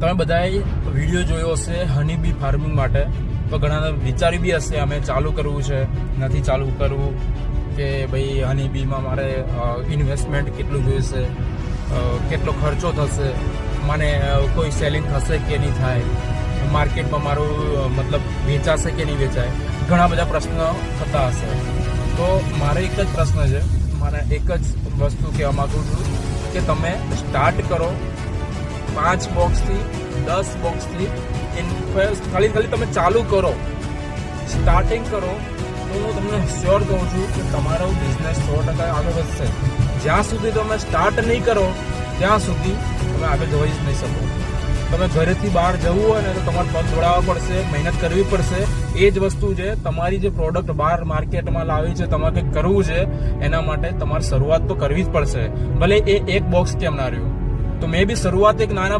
તમે બધાએ વિડીયો જોયો હશે હની બી ફાર્મિંગ માટે, તો ઘણા વિચારી બી હશે અમે ચાલુ કરવું છે નથી ચાલુ કરવું, કે ભાઈ હની બીમાં મારે ઇન્વેસ્ટમેન્ટ કેટલું જોઈશે, કેટલો ખર્ચો થશે, મને કોઈ સેલિંગ થશે કે નહીં થાય, માર્કેટમાં મારું મતલબ વેચાશે કે નહીં વેચાય, ઘણા બધા પ્રશ્નો થતા હશે. તો મારે એક જ પ્રશ્ન છે, મારે એક જ વસ્તુ કહેવા માગું છું કે તમે સ્ટાર્ટ કરો 5 બોક્સથી 10 બોક્સથી, ખાલી તમે ચાલુ કરો, સ્ટાર્ટિંગ કરો, તો હું તમને શ્યોર કહું છું કે તમારો બિઝનેસ 100% આગળ વધશે. જ્યાં સુધી તમે સ્ટાર્ટ નહીં કરો ત્યાં સુધી તમે આગળ જઈ જ નહીં શકો. તમે ઘરેથી બહાર જવું હોય ને તો તમારે પગ દોડાવવા પડશે, મહેનત કરવી પડશે. એ જ વસ્તુ છે, તમારી જે પ્રોડક્ટ બહાર માર્કેટમાં લાવી છે, તમારે કંઈક કરવું છે, એના માટે તમારે શરૂઆત તો કરવી જ પડશે. ભલે એ એક બોક્સ કેમ ના રહ્યું, તો મેં બી શરૂઆત એક નાના